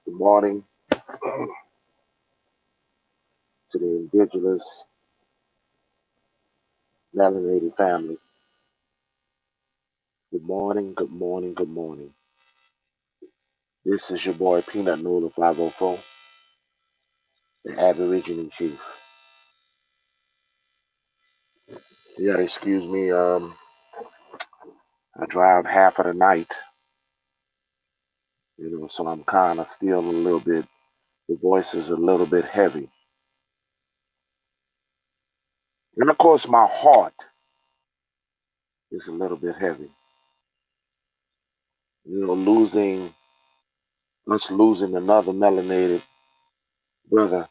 Good morning to the indigenous melanated family. Good morning, good morning, good morning. This is your boy Peanut Noodle 504, the Aborigine Chief. You gotta excuse me, I drive half of the night, so I'm kinda still a little bit, the voice is a little bit heavy. And of course my heart is a little bit heavy. Losing losing another melanated brother,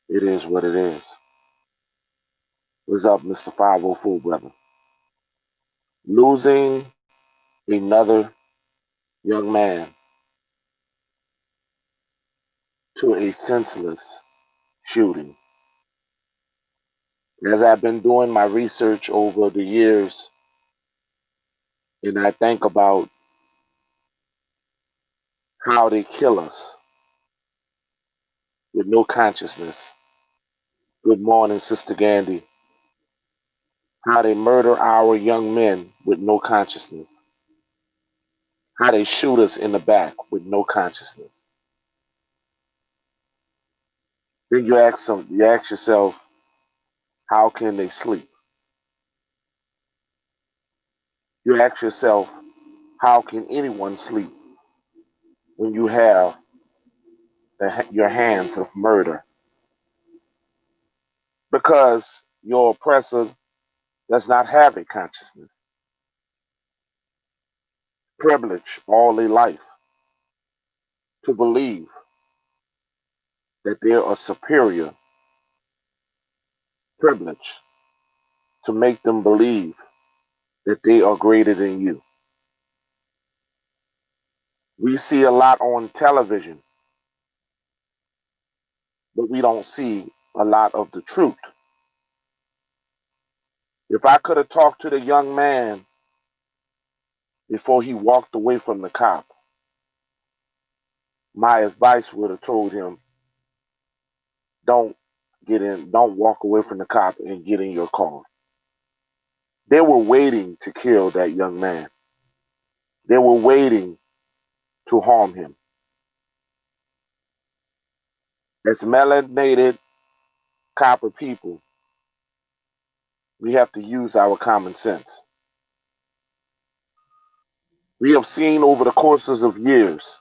it is what it is. What's up, Mr. 504 brother? Losing another young man to a senseless shooting. As I've been doing my research over the years, and I think about how they kill us with no consciousness. Good morning, Sister Gandhi. How they murder our young men with no consciousness. How they shoot us in the back with no consciousness. Then you ask yourself, how can they sleep? You ask yourself, how can anyone sleep when you have your hands of murder? Because your oppressor does not have a consciousness. Privilege all their life to believe that they are superior. Privilege to make them believe that they are greater than you. We see a lot on television, but we don't see a lot of the truth. If I could have talked to the young man before he walked away from the cop, my advice would have told him, don't walk away from the cop and get in your car. They were waiting to kill that young man. They were waiting to harm him. As melanated copper people, we have to use our common sense. We have seen over the courses of years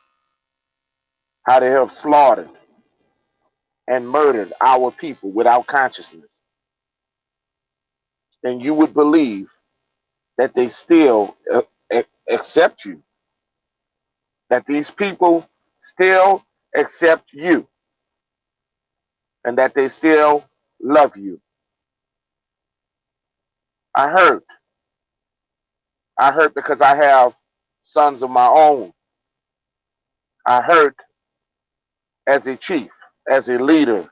how they have slaughtered and murdered our people without consciousness. And you would believe that they still accept you, that these people still accept you, and that they still love you. I hurt. I hurt because I have sons of my own. I hurt as a chief, as a leader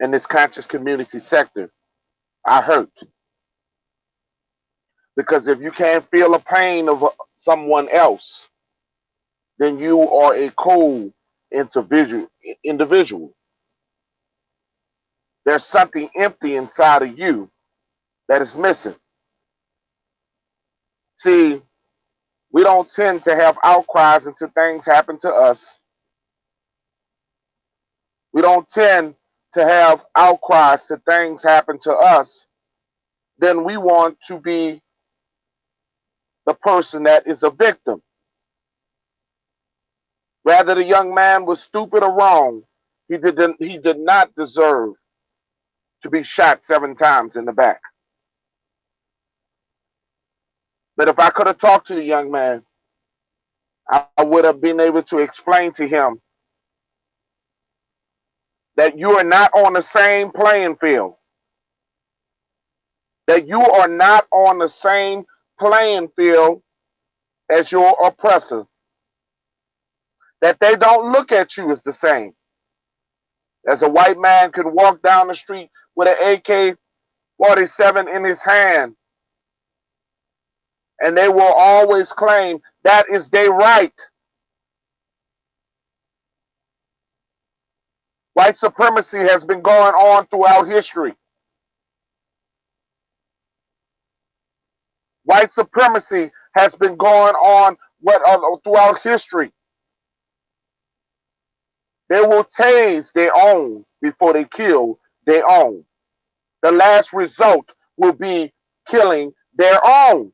in this conscious community sector. I hurt because if you can't feel the pain of someone else, then you are a cold individual. There's something empty inside of you that is missing. See, we don't tend to have outcries until things happen to us. We don't tend to have outcries to things happen to us. Then we want to be the person that is a victim. Whether the young man was stupid or wrong, he did not deserve to be shot 7 times in the back. But if I could have talked to the young man, I would have been able to explain to him that you are not on the same playing field. That you are not on the same playing field as your oppressor. That they don't look at you as the same. As a white man could walk down the street with an AK-47 in his hand, and they will always claim That is their right. White supremacy has been going on throughout history. White supremacy has been going on throughout history. They will tase their own before they kill their own. The last result will be killing their own.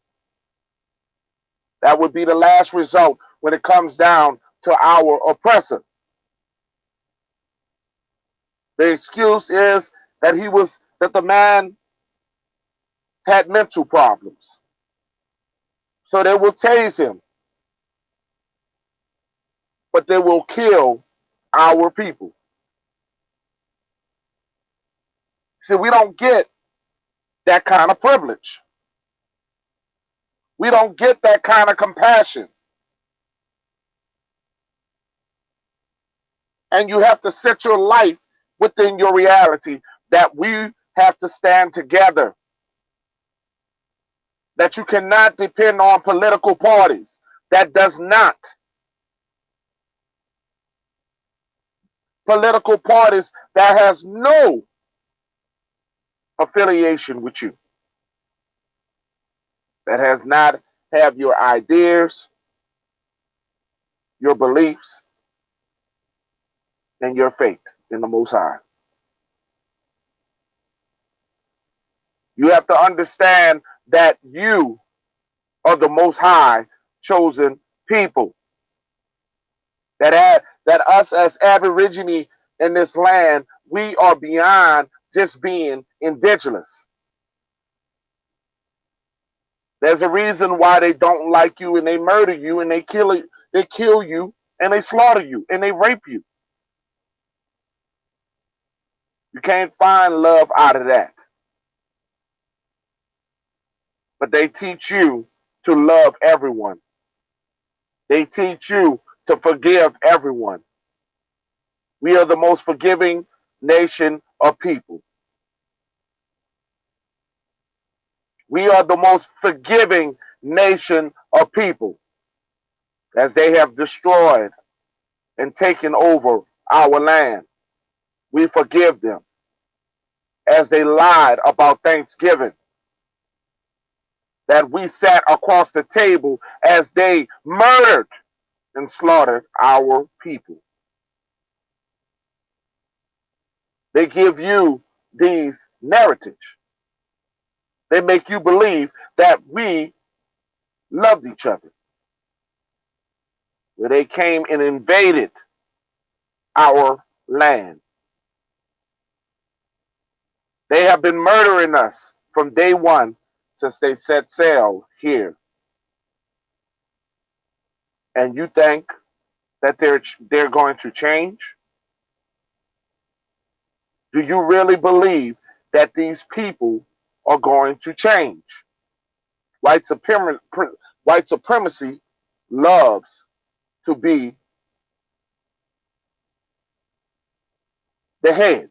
That would be the last result when it comes down to our oppressor. The excuse is that the man had mental problems. So they will tase him, but they will kill our people. See, we don't get that kind of privilege. We don't get that kind of compassion. And you have to set your life within your reality that we have to stand together. That you cannot depend on political parties. That does not. Political parties that has no affiliation with you. That has not have your ideas, your beliefs, and your faith in the Most High. You have to understand that you are the Most High chosen people. That us as Aborigine in this land, we are beyond just being indigenous. There's a reason why they don't like you and they murder you and they kill you and they slaughter you and they rape you. You can't find love out of that. But they teach you to love everyone. They teach you to forgive everyone. We are the most forgiving nation of people. We are the most forgiving nation of people, as they have destroyed and taken over our land. We forgive them as they lied about Thanksgiving, that we sat across the table as they murdered and slaughtered our people. They give you these narratives. They make you believe that we loved each other. Where they came and invaded our land. They have been murdering us from day one since they set sail here. And you think that they're going to change? Do you really believe that these people are going to change? White supremacy loves to be the head,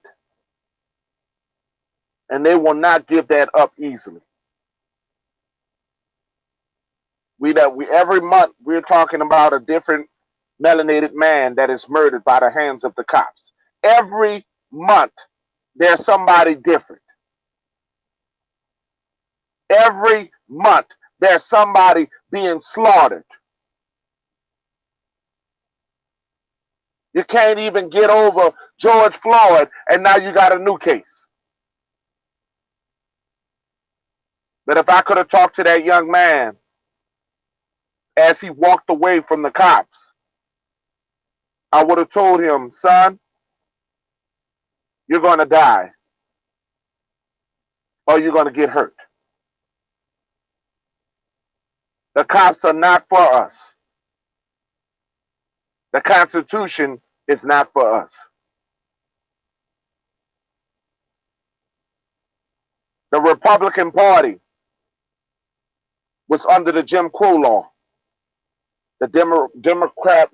and they will not give that up easily. We every month we're talking about a different melanated man that is murdered by the hands of the cops. Every month there's somebody different. Every month there's somebody being slaughtered. You can't even get over George Floyd, and now you got a new case. But if I could have talked to that young man as he walked away from the cops, I would have told him, son, you're going to die or you're going to get hurt. The cops are not for us. The Constitution is not for us. The Republican Party was under the Jim Crow law. The Democrat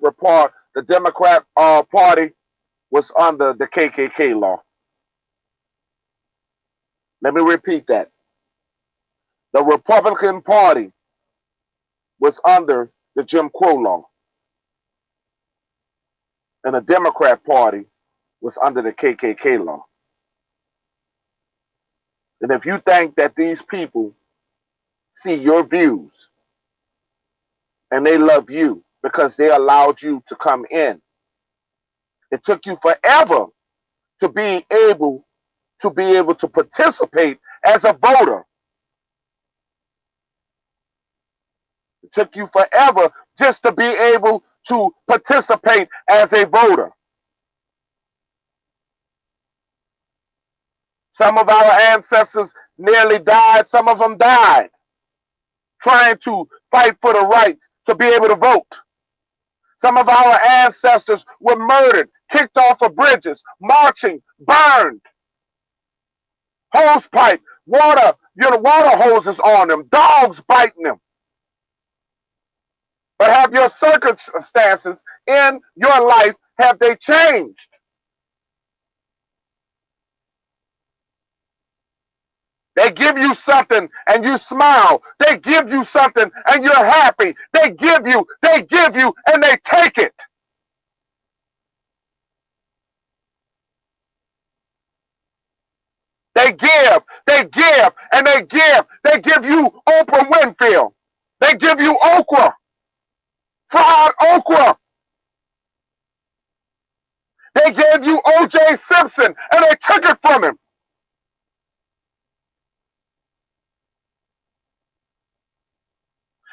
Party was under the KKK law. Let me repeat that. The Republican Party was under the Jim Crow law, and the Democrat Party was under the KKK law. And if you think that these people see your views and they love you because they allowed you to come in, it took you forever to be able to participate as a voter. It took you forever just to be able to participate as a voter. Some of our ancestors nearly died. Some of them died trying to fight for the rights to be able to vote. Some of our ancestors were murdered, kicked off of bridges, marching, burned, hose pipe, water hoses on them, dogs biting them. But have your circumstances in your life, have they changed? They give you something and you smile. They give you something and you're happy. They give you, and they take it. They give, and they give. They give you Oprah Winfield. They give you okra, fried okra. They gave you O.J. Simpson and they took it from him.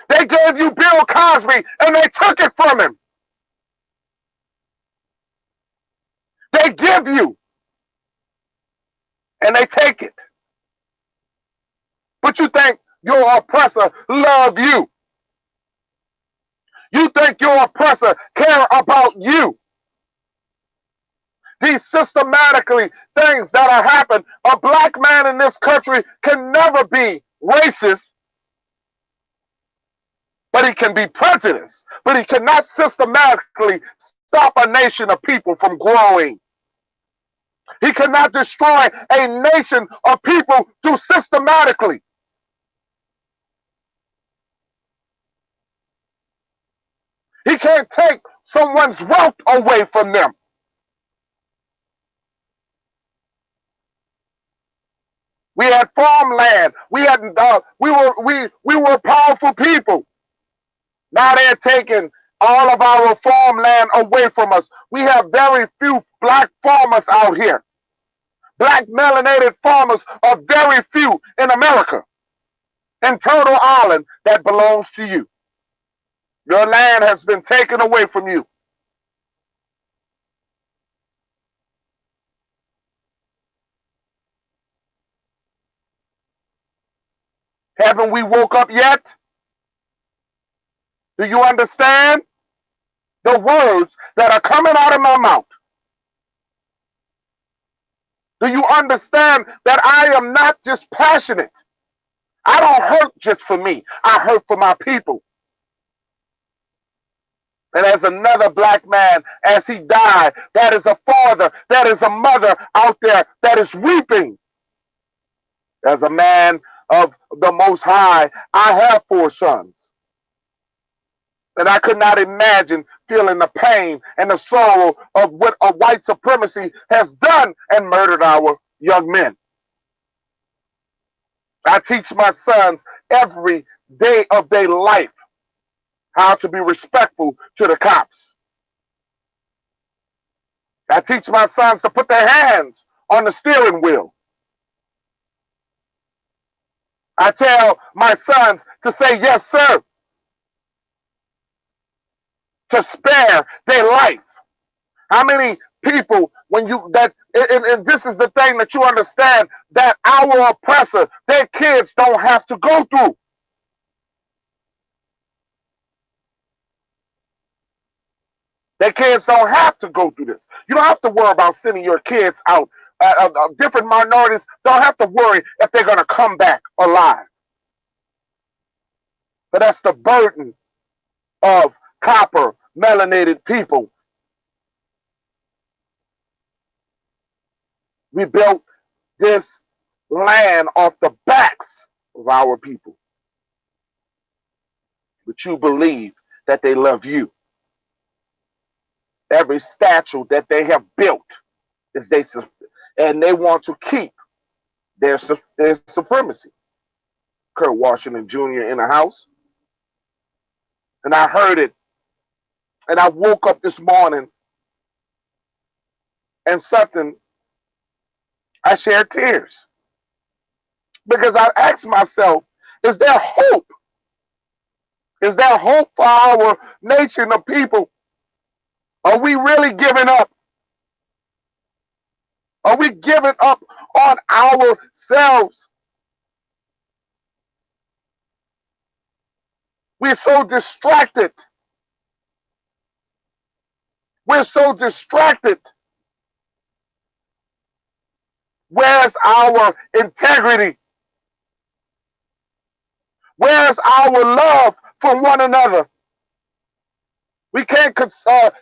They gave you Bill Cosby and they took it from him. They give you and they take it. But you think your oppressor love you. You think your oppressor care about you. These systematically things that are happening. A black man in this country can never be racist, but he can be prejudiced. But he cannot systematically stop a nation of people from growing. He cannot destroy a nation of people too systematically. He can't take someone's wealth away from them. We had farmland. We were powerful people. Now they're taking all of our farmland away from us. We have very few black farmers out here. Black melanated farmers are very few in America. In Turtle Island, that belongs to you. Your land has been taken away from you. Haven't we woke up yet? Do you understand the words that are coming out of my mouth? Do you understand that I am not just passionate? I don't hurt just for me. I hurt for my people. And as another black man, as he died, that is a father, that is a mother out there that is weeping. As a man of the Most High, I have 4 sons. And I could not imagine feeling the pain and the sorrow of what a white supremacy has done and murdered our young men. I teach my sons every day of their life how to be respectful to the cops. I teach my sons to put their hands on the steering wheel. I tell my sons to say, yes, sir, to spare their life. How many people, when you, that, and this is the thing that you understand, that our oppressor, their kids don't have to go through. Their kids don't have to go through this. You don't have to worry about sending your kids out. Different minorities don't have to worry if they're going to come back alive. But that's the burden of copper melanated people. We built this land off the backs of our people. But you believe that they love you. Every statue that they have built is and they want to keep their supremacy. Kurt Washington Jr. in the house. And I heard it. And I woke up this morning and I shared tears. Because I asked myself, is there hope? Is there hope for our nation of people? Are we really giving up? Are we giving up on ourselves? We're so distracted. We're so distracted. Where's our integrity? Where's our love for one another? We can't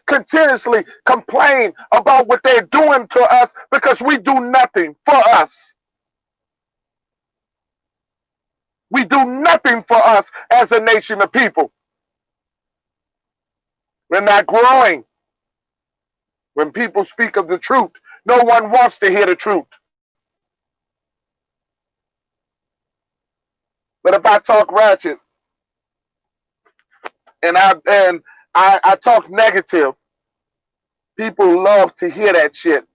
continuously complain about what they're doing to us because we do nothing for us. We do nothing for us as a nation of people. We're not growing. When people speak of the truth, no one wants to hear the truth. But if I talk ratchet and I talk negative, people love to hear that shit.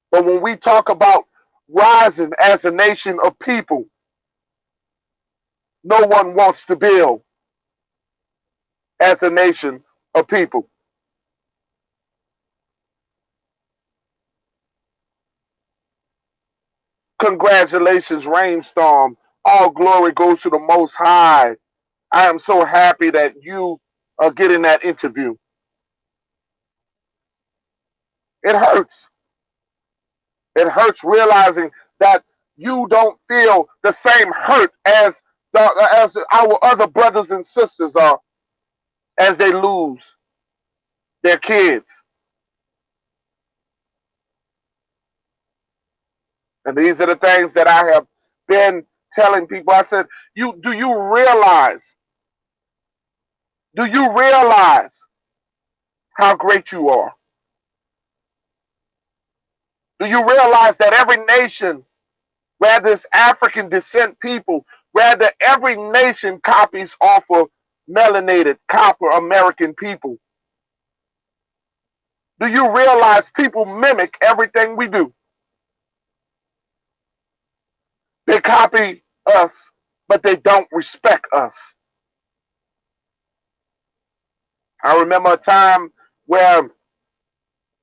But when we talk about rising as a nation of people, no one wants to build as a nation of people. Congratulations, Rainstorm. All glory goes to the Most High. I am so happy that you are getting that interview. It hurts. It hurts realizing that you don't feel the same hurt as our other brothers and sisters are as they lose their kids. And these are the things that I have been telling people. I said, do you realize how great you are? Do you realize that every nation, whether it's African descent people, rather every nation copies off of melanated, copper American people? Do you realize people mimic everything we do? They copy us, but they don't respect us. I remember a time where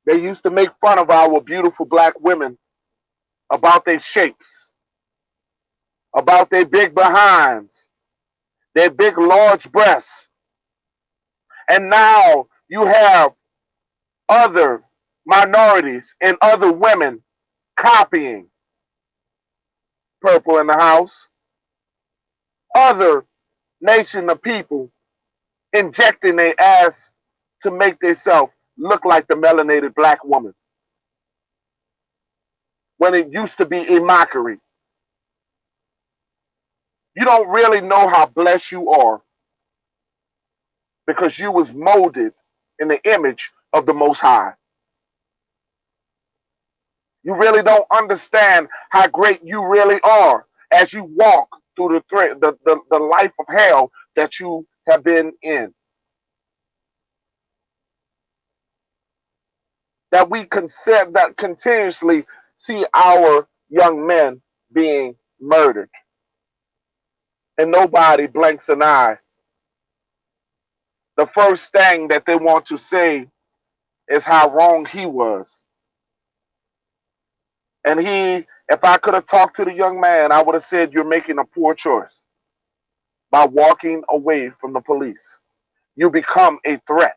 they used to make fun of our beautiful black women about their shapes, about their big behinds, their big large breasts. And now you have other minorities and other women copying Purple in the House, other nation of people injecting their ass to make themselves look like the melanated black woman when it used to be a mockery. You don't really know how blessed you are because you was molded in the image of the Most High. You really don't understand how great you really are as you walk through the life of hell that you have been in. That we continuously see our young men being murdered. And nobody blinks an eye. The first thing that they want to say is how wrong he was. And if I could have talked to the young man, I would have said, you're making a poor choice by walking away from the police. You become a threat.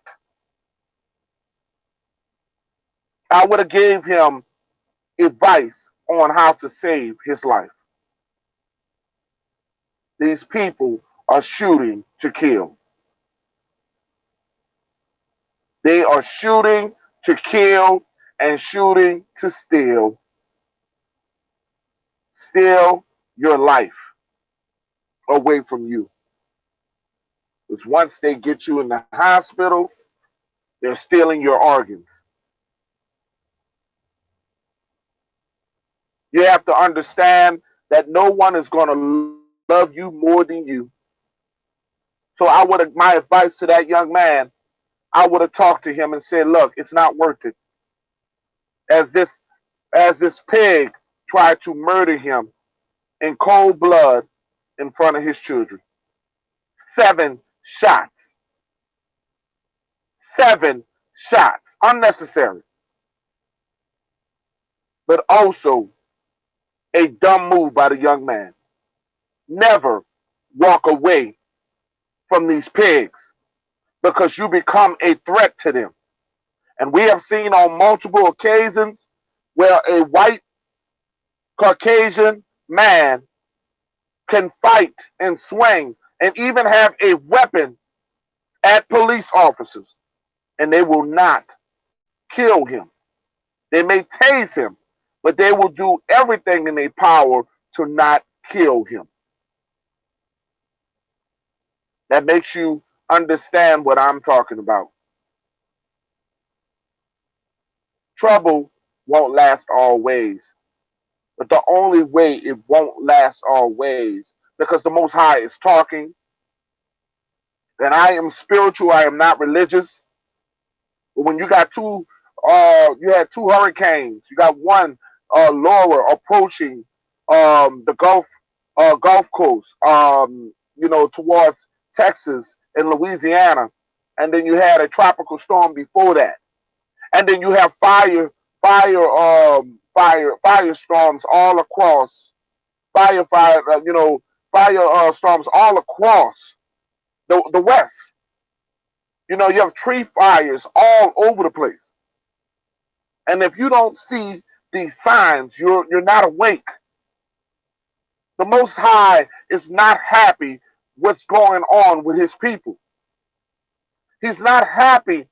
I would have gave him advice on how to save his life. These people are shooting to kill. They are shooting to kill and shooting to steal. Steal your life away from you. Because once they get you in the hospital, they're stealing your organs. You have to understand that no one is going to love you more than you. So my advice to that young man, I would have talked to him and said, look, it's not worth it. As this pig tried to murder him in cold blood in front of his children. 7 shots. 7 shots. Unnecessary. But also a dumb move by the young man. Never walk away from these pigs because you become a threat to them. And we have seen on multiple occasions where a white Caucasian man can fight and swing and even have a weapon at police officers, and they will not kill him. They may tase him, but they will do everything in their power to not kill him. That makes you understand what I'm talking about. Trouble won't last always, but the only way it won't last always, because the Most High is talking, and I am spiritual, I am not religious. But when you had two hurricanes. You got one, Laura, approaching the Gulf Coast, towards Texas and Louisiana, and then you had a tropical storm before that, and then you have firestorms all across fire storms all across the West. You have tree fires all over the place. And if you don't see these signs, you're not awake. The Most High is not happy what's going on with his people. He's not happy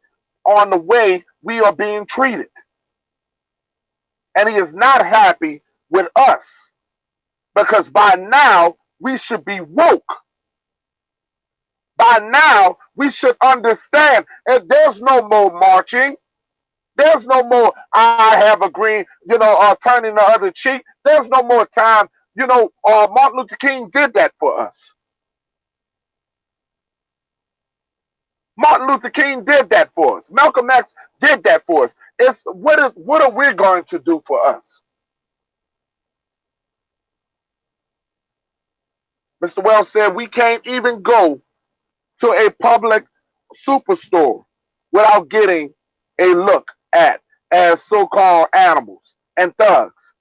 on the way we are being treated. And he is not happy with us. Because by now, we should be woke. By now, we should understand that there's no more marching. There's no more, I have a green, turning the other cheek. There's no more time. Martin Luther King did that for us. Martin Luther King did that for us. Malcolm X did that for us. What are we going to do for us? Mr. Wells said we can't even go to a public superstore without getting a look at as so-called animals and thugs.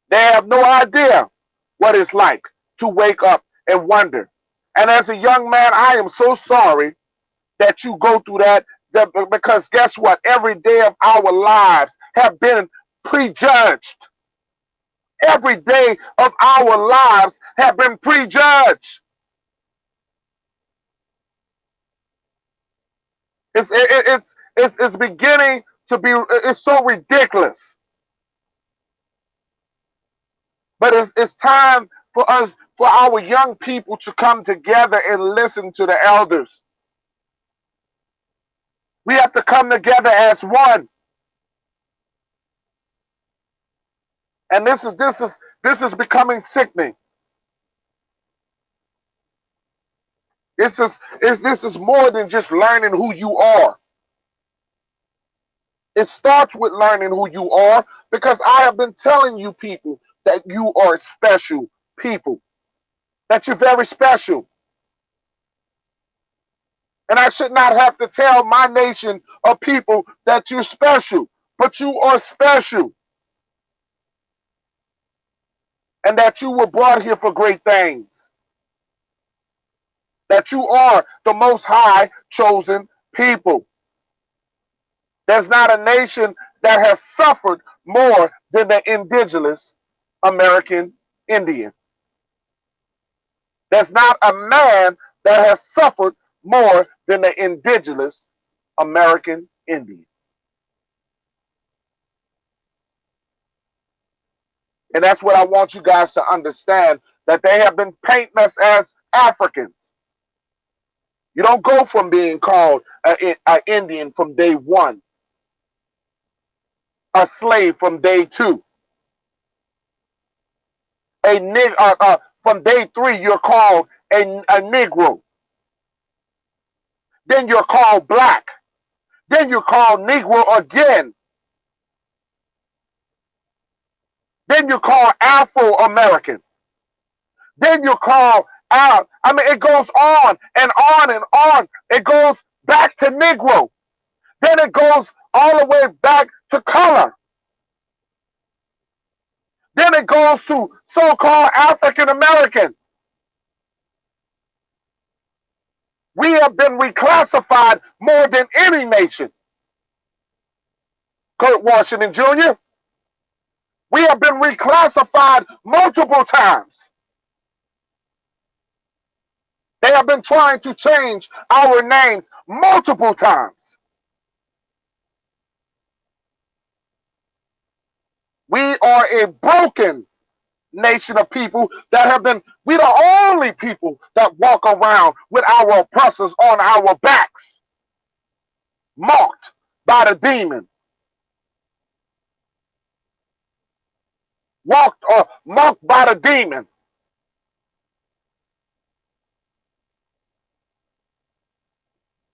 They have no idea what it's like to wake up and wonder. And as a young man, I am so sorry that you go through that because guess what? Every day of our lives have been prejudged. Every day of our lives have been prejudged. It's beginning to be, it's so ridiculous. But it's time for us, for our young people to come together and listen to the elders. We have to come together as one. And this is becoming sickening. This is more than just learning who you are. It starts with learning who you are, because I have been telling you people that you are special people, that you're very special. And I should not have to tell my nation of people that you're special, but you are special. And that you were brought here for great things. That you are the Most High chosen people. There's not a nation that has suffered more than the indigenous American Indian. There's not a man that has suffered more than the indigenous American Indian. And that's what I want you guys to understand, that they have been painting us as Africans. You don't go from being called an Indian from day one, a slave from day two, from day three, you're called a Negro. Then you're called black. Then you're called Negro again. Then you're called Afro-American. Then you're called out. I mean, it goes on and on and on. It goes back to Negro. Then it goes all the way back to color. Then it goes to so-called African American. We have been reclassified more than any nation. Kurt Washington Jr., we have been reclassified multiple times. They have been trying to change our names multiple times. We are a broken nation of people that have been, we the only people that walk around with our oppressors on our backs, marked by the demon. Marked by the demon.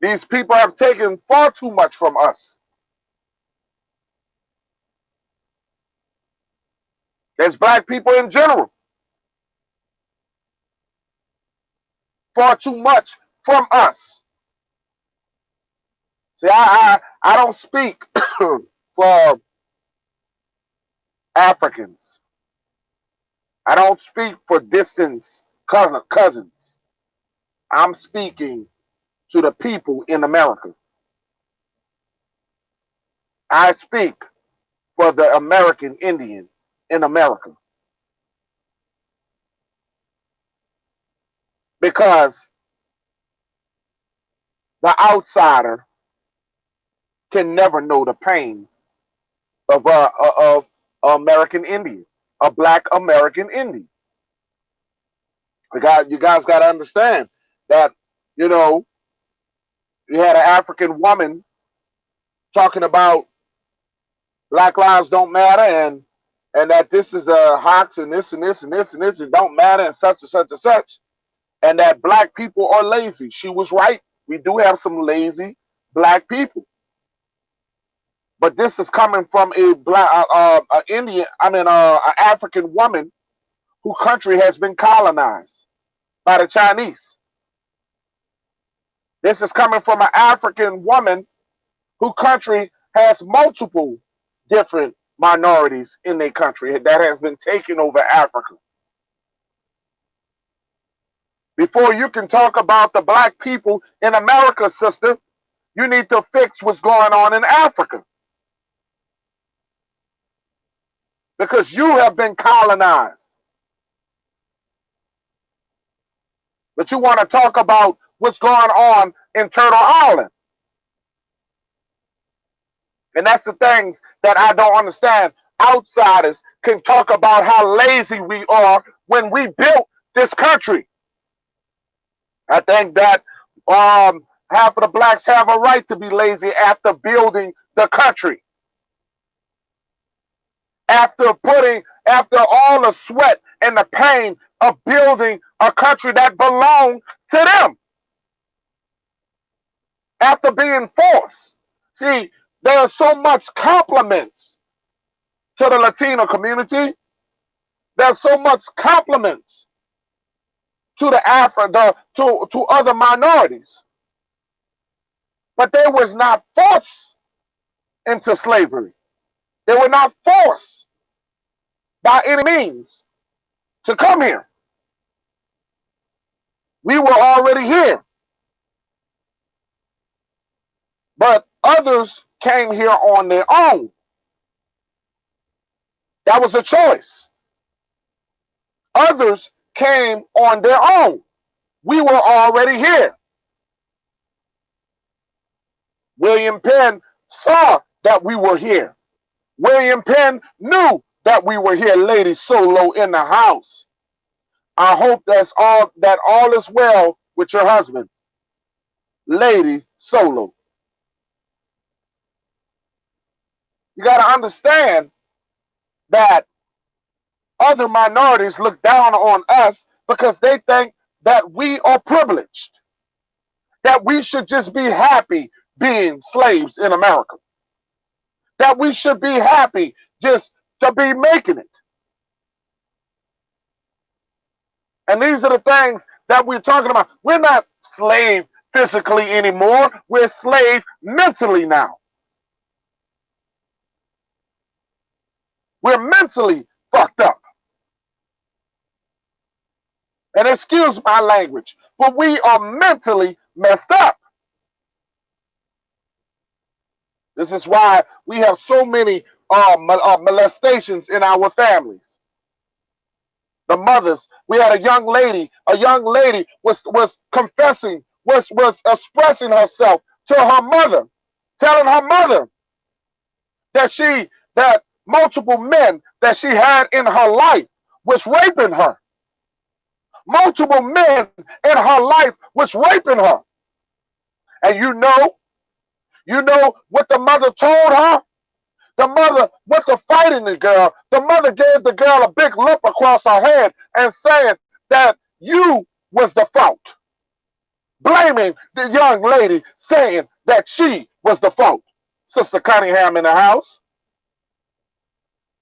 These people have taken far too much from us. There's black people in general. Far too much from us. See, I don't speak for Africans. I don't speak for distant cousins. I'm speaking to the people in America. I speak for the American Indian in America. Because the outsider can never know the pain of American Indian, a black American Indian. You guys got to understand that, you know, you had an African woman talking about Black Lives Don't Matter and that this is a hoax and this and this and this and this, it don't matter and such and such and such, and that black people are lazy. She was right. We do have some lazy black people. But this is coming from a black Indian, an African woman whose country has been colonized by the Chinese. This is coming from an African woman whose country has multiple different minorities in their country that has been taking over Africa. Before you can talk about the black people in America, sister, you need to fix what's going on in Africa. Because you have been colonized. But you want to talk about what's going on in Turtle Island. And that's the things that I don't understand. Outsiders can talk about how lazy we are when we built this country. I think that half of the blacks have a right to be lazy after building the country. After all the sweat and the pain of building a country that belonged to them. After being forced. See, there are so much compliments to the Latino community. There's so much compliments to to other minorities. But they was not forced into slavery. They were not forced by any means to come here. We were already here. But others came here on their own. That was a choice. Others came on their own. We were already here. William Penn saw that we were here. William Penn knew that we were here. Lady Solo in the house. I hope that all is well with your husband. lady solo. You got to understand that other minorities look down on us because they think that we are privileged, that we should just be happy being slaves in America, that we should be happy just to be making it. And these are the things that we're talking about. We're not slave physically anymore. We're slave mentally now. We're mentally fucked up. And excuse my language, but we are mentally messed up. This is why we have so many molestations in our families. The mothers, we had a young lady was confessing, was expressing herself to her mother, telling her mother that multiple men that she had in her life was raping her. Multiple men in her life was raping her. And you know what the mother told her? The mother went to fighting the girl. The mother gave the girl a big lump across her head and saying that you was the fault. Blaming the young lady, saying that she was the fault. Sister Cunningham in the house.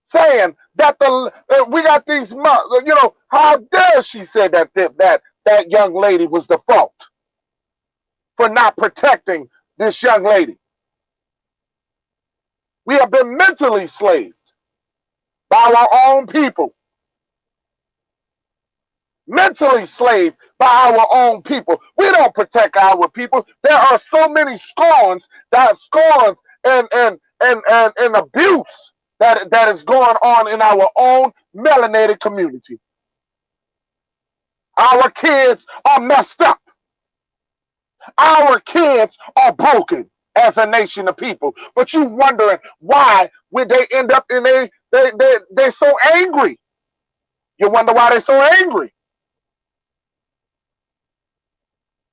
Saying that we got these, how dare she say that young lady was the fault for not protecting this young lady. We have been mentally slaved by our own people. Mentally slaved by our own people. We don't protect our people. There are so many scorns and abuse that is going on in our own melanated community. Our kids are messed up. Our kids are broken as a nation of people. But you wondering why when they end up in they're so angry. You wonder why they're so angry.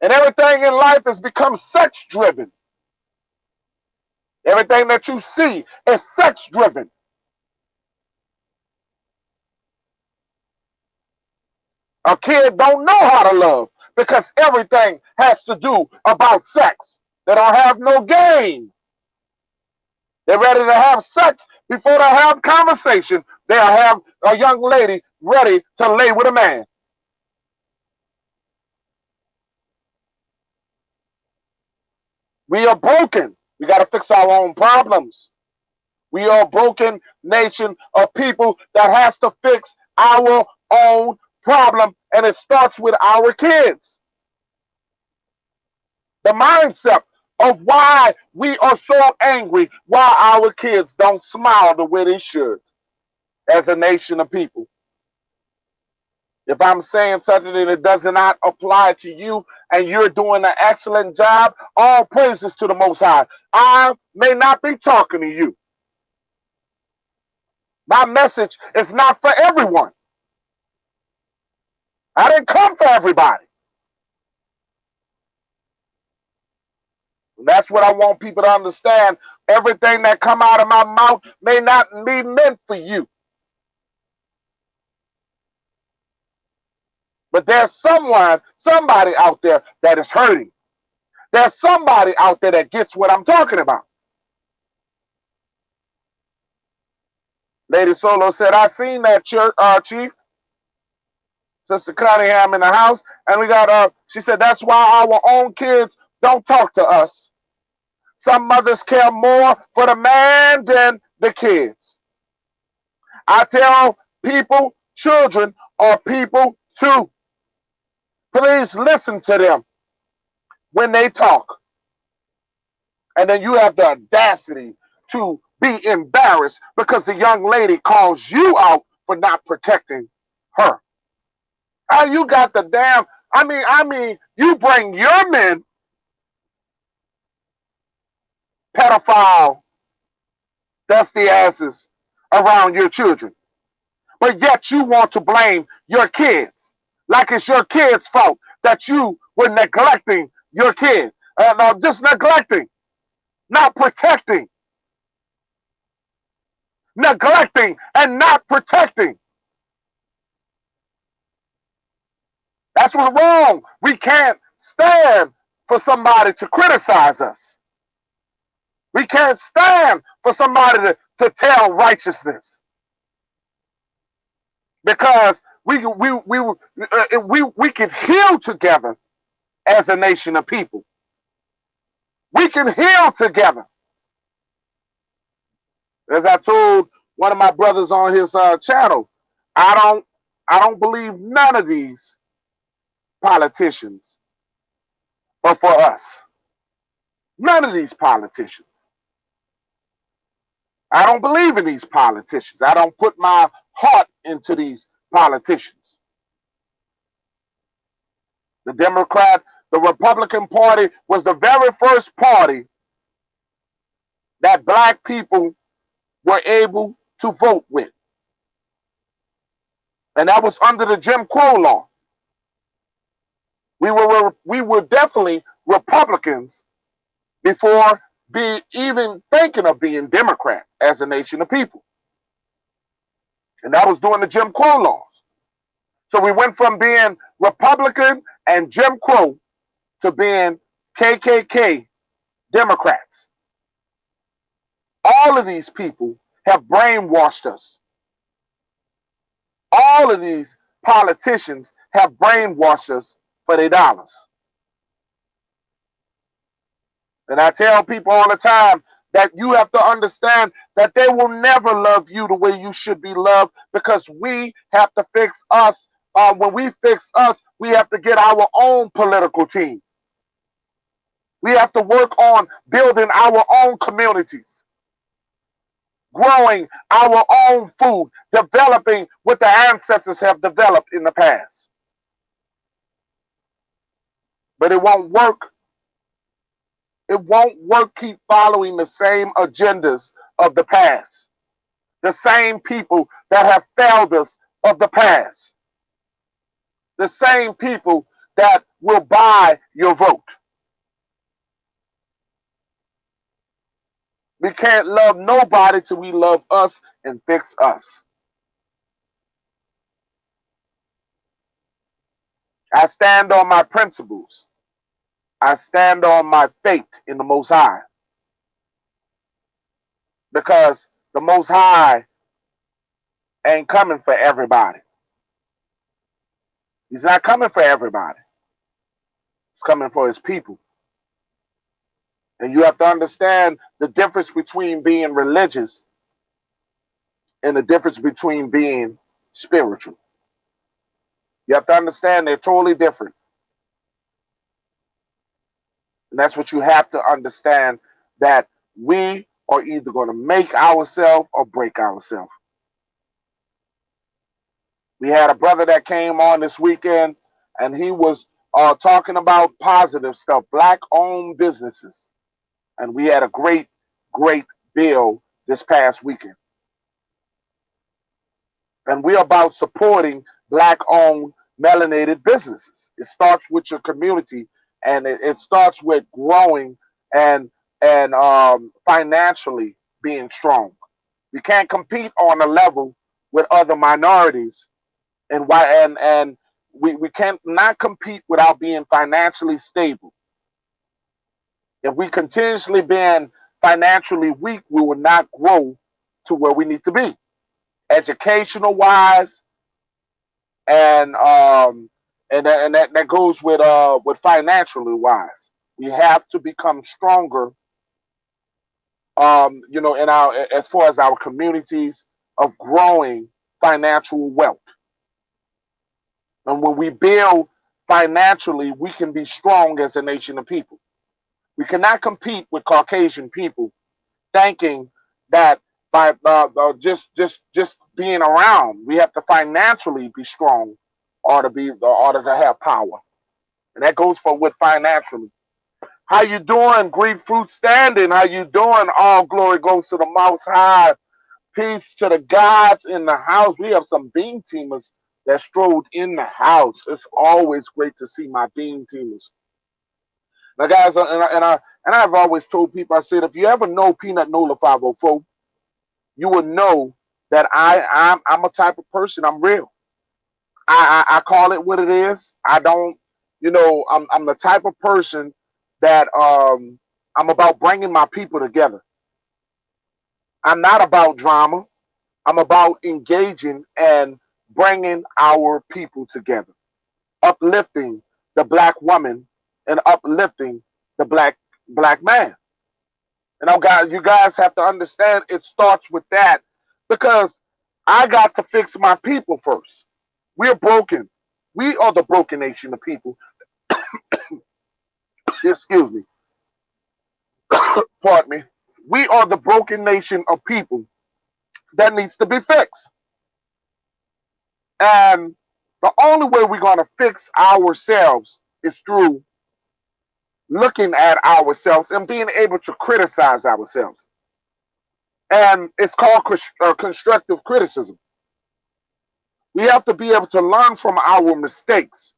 And everything in life has become sex driven. Everything that you see is sex driven. A kid don't know how to love because everything has to do about sex. They don't have no game. They're ready to have sex before they have conversation. They'll have a young lady ready to lay with a man. We are broken. We got to fix our own problems. We are a broken nation of people that has to fix our own problem, and it starts with our kids. The mindset of why we are so angry, why our kids don't smile the way they should as a nation of people. If I'm saying something that does not apply to you and you're doing an excellent job, all praises to the Most High. I may not be talking to you. My message is not for everyone. I didn't come for everybody. And that's what I want people to understand. Everything that come out of my mouth may not be meant for you. But there's somebody out there that is hurting. There's somebody out there that gets what I'm talking about. Lady Solo said, I seen that Chief. Sister Cunningham in the house. And we got, she said, that's why our own kids don't talk to us. Some mothers care more for the man than the kids. I tell people, children are people too. Please listen to them when they talk. And then you have the audacity to be embarrassed because the young lady calls you out for not protecting her. How you got the damn, I mean, you bring your men, pedophile, dusty asses around your children. But yet you want to blame your kids like it's your kids' fault that you were neglecting your kids. No, just neglecting, not protecting, neglecting and not protecting. That's what's wrong. We can't stand for somebody to criticize us. We can't stand for somebody to tell righteousness because we can heal together as a nation of people. We can heal together. As I told one of my brothers on his channel, I don't believe none of these politicians are for us. None of these politicians. I don't believe in these politicians. I don't put my heart into these politicians. The Republican Party was the very first party that black people were able to vote with. And that was under the Jim Crow law. We were definitely Republicans before even thinking of being Democrat as a nation of people. And that was during the Jim Crow laws. So we went from being Republican and Jim Crow to being KKK Democrats. All of these people have brainwashed us. All of these politicians have brainwashed us for their dollars. And I tell people all the time that you have to understand that they will never love you the way you should be loved because we have to fix us. When we fix us, we have to get our own political team. We have to work on building our own communities, growing our own food, developing what the ancestors have developed in the past. But it won't work. It won't work. Keep following the same agendas of the past, the same people that have failed us of the past, the same people that will buy your vote. We can't love nobody till we love us and fix us. I stand on my principles. I stand on my faith in the Most High. Because the Most High ain't coming for everybody. He's not coming for everybody. He's coming for his people. And you have to understand the difference between being religious and the difference between being spiritual. You have to understand they're totally different. And that's what you have to understand, that we are either going to make ourselves or break ourselves. We had a brother that came on this weekend, and he was talking about positive stuff, black-owned businesses. And we had a great, great bill this past weekend. And we're about supporting black-owned melanated businesses. It starts with your community, and it starts with growing and financially being strong. We can't compete on a level with other minorities, and we can't not compete without being financially stable. If we continuously being financially weak, we will not grow to where we need to be, educational wise, and that goes with financially wise. We have to become stronger, in our, as far as our communities, of growing financial wealth. And when we build financially, we can be strong as a nation of people. We cannot compete with Caucasian people thinking that by just being around, we have to financially be strong order to have power. And that goes for with financially. How you doing, Grapefruit Standing? How you doing? All glory goes to the Most High. Peace to the gods in the house. We have some beam teamers that strode in the house. It's always great to see my beam teamers. Now, guys, and I've always told people, I said, if you ever know Peanut Nola 504, you will know that I'm a type of person. I'm real. I call it what it is. I don't, I'm the type of person that I'm about bringing my people together. I'm not about drama. I'm about engaging and bringing our people together, uplifting the black woman and uplifting the black man. And guys, you guys have to understand it starts with that because I got to fix my people first. We're broken. We are the broken nation of people. Excuse me. Pardon me. We are the broken nation of people that needs to be fixed. And the only way we're going to fix ourselves is through looking at ourselves and being able to criticize ourselves. And it's called constructive criticism. We have to be able to learn from our mistakes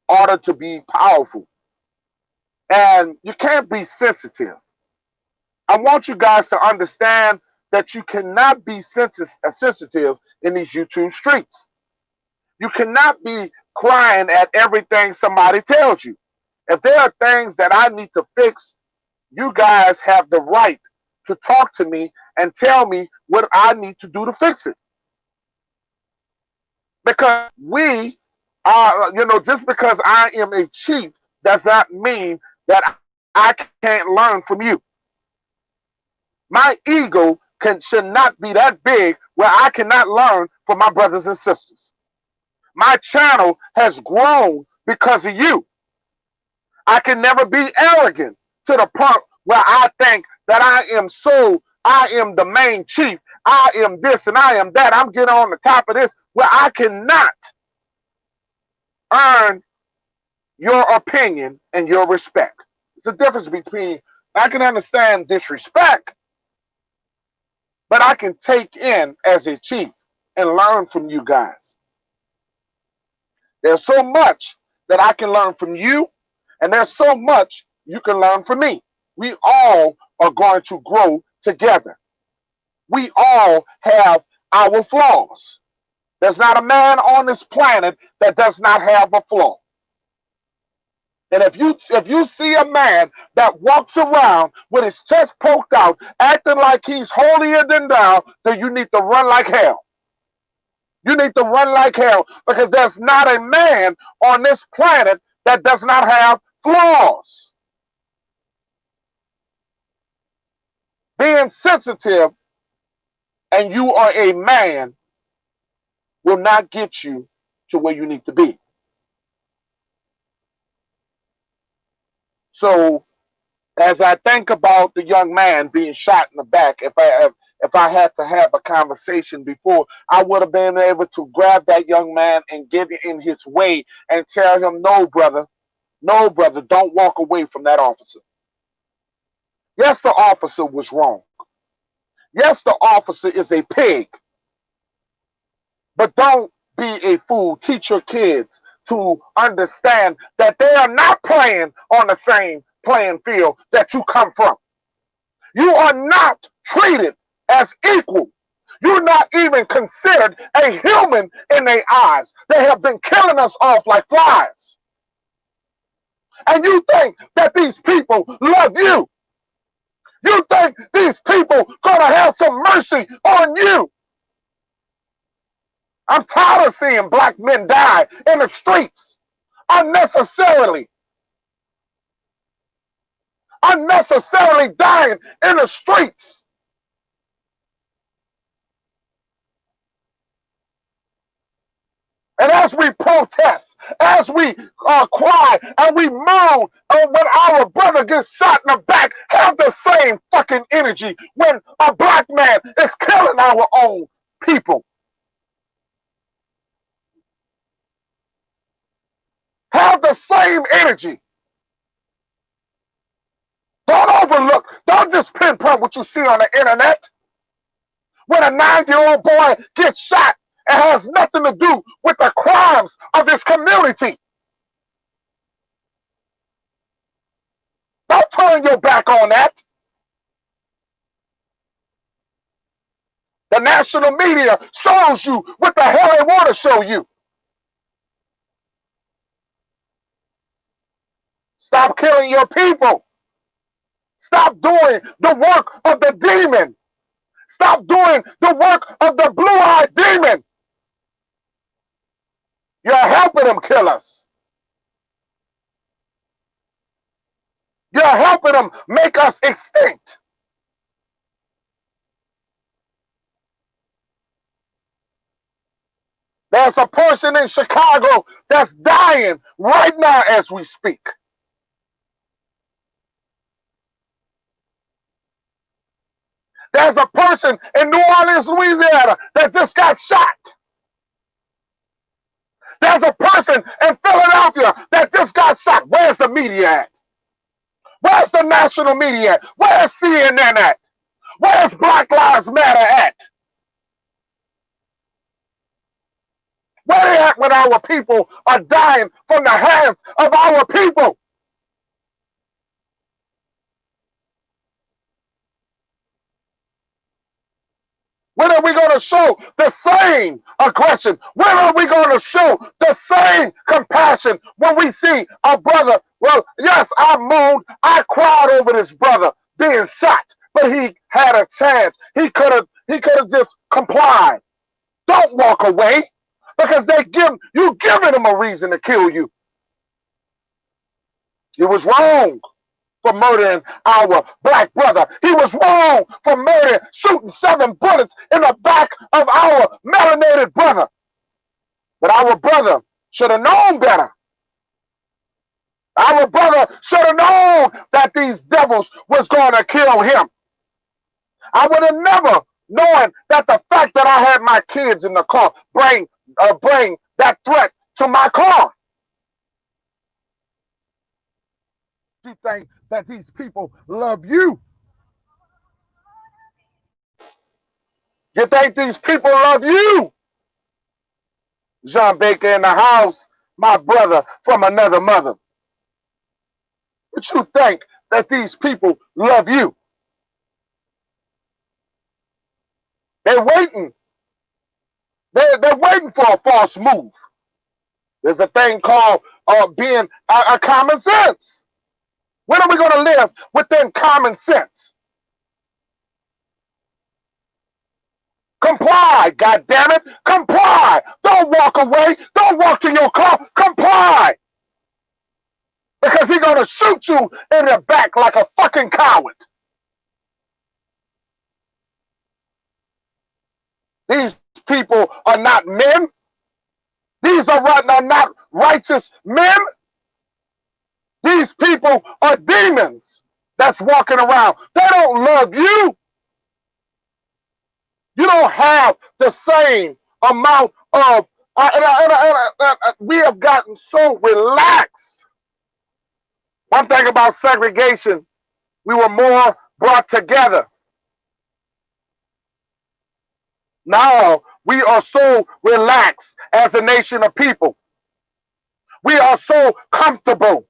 in order to be powerful. And you can't be sensitive. I want you guys to understand that you cannot be sensitive in these YouTube streets. You cannot be crying at everything somebody tells you. If there are things that I need to fix, you guys have the right to talk to me and tell me what I need to do to fix it. Because we are, just because I am a chief does not mean that I can't learn from you. My ego should not be that big where I cannot learn from my brothers and sisters. My channel has grown because of you. I can never be arrogant to the point where I think that I am the main chief. I am this and I am that. I'm getting on the top of this where I cannot earn your opinion and your respect. It's a difference between, I can understand disrespect, but I can take in as a chief and learn from you guys. There's so much that I can learn from you, and there's so much you can learn from me. We all are going to grow together. We all have our flaws. There's not a man on this planet that does not have a flaw. And if you see a man that walks around with his chest poked out, acting like he's holier than thou, then you need to run like hell. You need to run like hell because there's not a man on this planet that does not have flaws. Being sensitive and you are a man will not get you to where you need to be. So as I think about the young man being shot in the back, if I had to have a conversation before, I would have been able to grab that young man and get in his way and tell him, no, brother, don't walk away from that officer. Yes, the officer was wrong. Yes, the officer is a pig. But don't be a fool. Teach your kids to understand that they are not playing on the same playing field that you come from. You are not treated as equal. You're not even considered a human in their eyes. They have been killing us off like flies. And you think that these people love you. You think these people gonna have some mercy on you. I'm tired of seeing black men die in the streets unnecessarily. Unnecessarily dying in the streets. And as we protest, as we cry and we moan when our brother gets shot in the back, have the same fucking energy when a black man is killing our own people. Have the same energy. Don't overlook, don't just pinpoint what you see on the internet. When a 9-year-old boy gets shot, it has nothing to do with the crimes of his community. Don't turn your back on that. The national media shows you what the hell they want to show you. Stop killing your people. Stop doing the work of the demon. Stop doing the work of the blue-eyed demon. You're helping them kill us. You're helping them make us extinct. There's a person in Chicago that's dying right now as we speak. There's a person in New Orleans, Louisiana that just got shot. There's a person in Philadelphia that just got shot. Where's the media at? Where's the national media at? Where's CNN at? Where's Black Lives Matter at? Where they at when our people are dying from the hands of our people? When are we going to show the same aggression? When are we going to show the same compassion when we see a brother? Well, yes, I moaned, I cried over this brother being shot, but he had a chance. He could have just complied. Don't walk away, because you giving them a reason to kill you. It was wrong for murdering our black brother. He was wrong for murdering, shooting 7 bullets in the back of our melanated brother. But our brother should have known better. Our brother should have known that these devils was going to kill him. I would have never known that the fact that I had my kids in the car bring that threat to my car. You think that these people love you? You think these people love you? John Baker in the house, my brother from another mother. But you think that these people love you? They're waiting. They're waiting for a false move. There's a thing called being a common sense. When are we going to live within common sense? Comply, goddammit. Comply. Don't walk away. Don't walk to your car. Comply. Because he's going to shoot you in the back like a fucking coward. These people are not men. These are not righteous men. These people are demons that's walking around. They don't love you. You don't have the same amount of... we have gotten so relaxed. One thing about segregation, we were more brought together. Now we are so relaxed as a nation of people. We are so comfortable.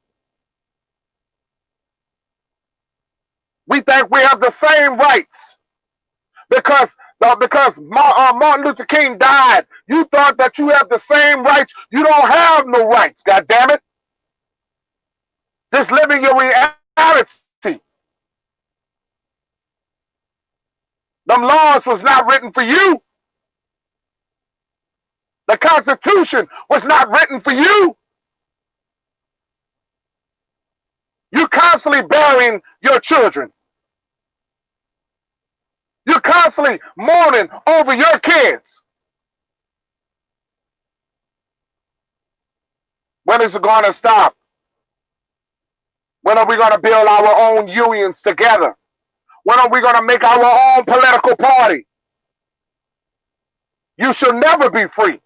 We think we have the same rights because Martin Luther King died. You thought that you have the same rights. You don't have no rights, God damn it. Just living your reality. Them laws was not written for you. The Constitution was not written for you. You're constantly burying your children. You're constantly mourning over your kids. When is it going to stop? When are we going to build our own unions together? When are we going to make our own political party? You shall never be free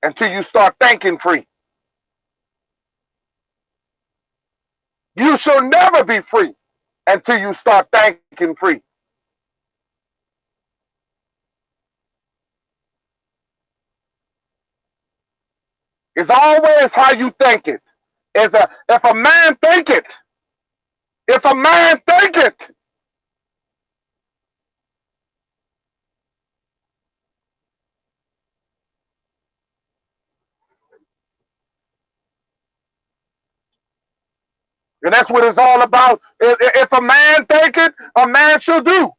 until you start thinking free. You shall never be free until you start thinking free. It's always how you think it. If a man think it, If a man think it, and that's what it's all about. If a man think it, a man shall do.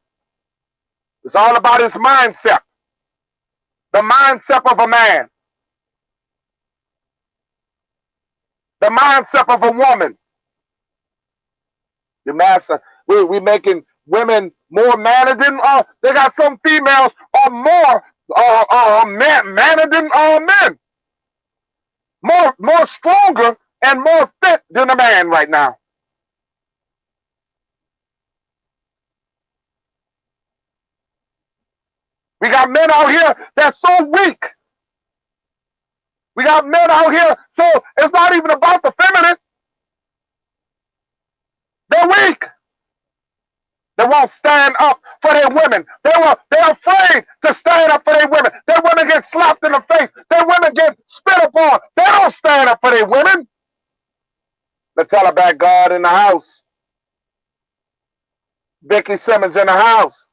It's all about his mindset. The mindset of a man, the mindset of a woman. The master, we making women more manner than they got some females are more manner than men, more stronger and more fit than a man right now. We got men out here that's so weak. We got men out here, so it's not even about the feminine. They're weak. They won't stand up for their women. They're afraid to stand up for their women. Their women get slapped in the face. Their women get spit upon. They don't stand up for their women. The Taliban guard in the house. Vicky Simmons in the house.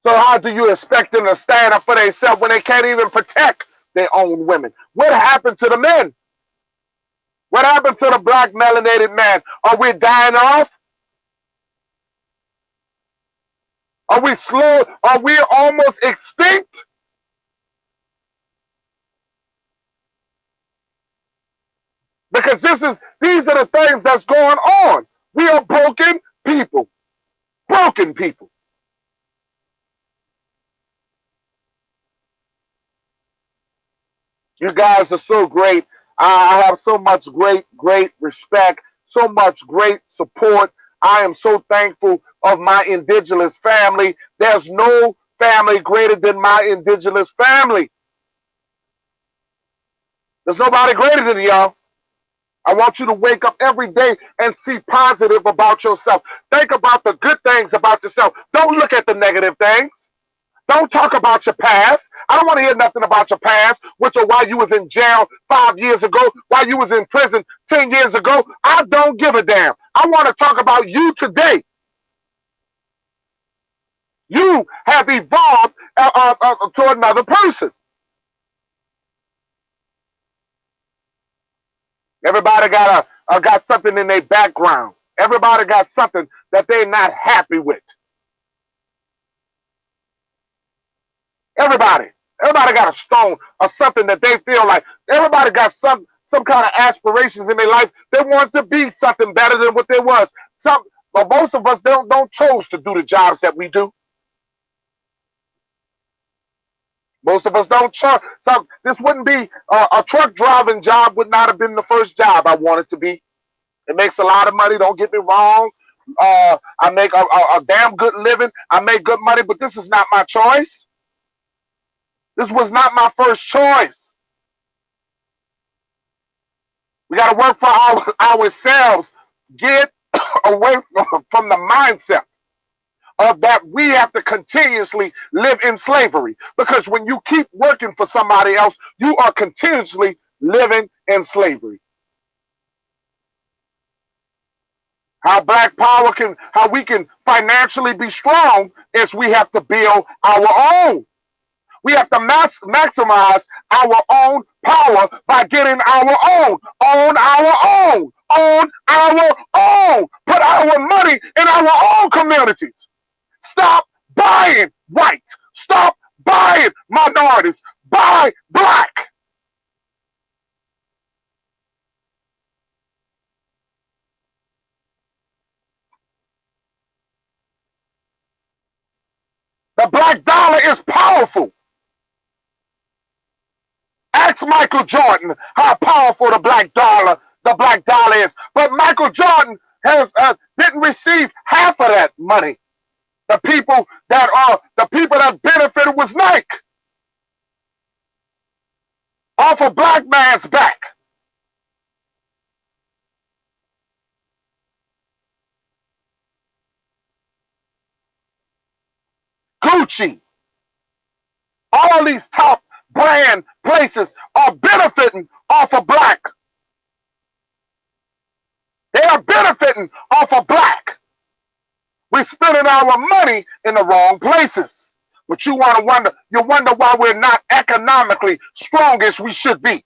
So how do you expect them to stand up for themselves when they can't even protect their own women? What happened to the men? What happened to the black melanated man? Are we dying off? Are we slow? Are we almost extinct? Because these are the things that's going on. We are broken people. Broken people. You guys are so great. I have so much great respect, so much great support. I am so thankful of my indigenous family. There's no family greater than my indigenous family. There's nobody greater than y'all. I want you to wake up every day and see positive about yourself. Think about the good things about yourself. Don't look at the negative things. Don't talk about your past. I don't want to hear nothing about your past, which or why you was in jail 5 years ago, why you was in prison 10 years ago. I don't give a damn. I want to talk about you today. You have evolved to another person. Everybody got something in their background. Everybody got something that they're not happy with. Everybody. Everybody got a stone or something that they feel like. Everybody got some kind of aspirations in their life. They want to be something better than what they was. But most of us don't choose to do the jobs that we do. Most of us don't choose. So this wouldn't be a truck driving job. Would not have been the first job I wanted to be. It makes a lot of money. Don't get me wrong. I make a damn good living. I make good money, but this is not my choice. This was not my first choice. We got to work for ourselves. Get away from the mindset of that we have to continuously live in slavery. Because when you keep working for somebody else, you are continuously living in slavery. How black power how we can financially be strong is we have to build our own. We have to maximize our own power by getting our own, own our own, own our own, put our money in our own communities. Stop buying white. Stop buying minorities. Buy black. The black dollar is powerful. Ask Michael Jordan how powerful the black dollar is. But Michael Jordan didn't receive half of that money. The people that benefited was Nike off a black man's back. Gucci, all these top brand places are benefiting off of black. They are benefiting off of black. We're spending our money in the wrong places. But you wonder why we're not economically strong as we should be.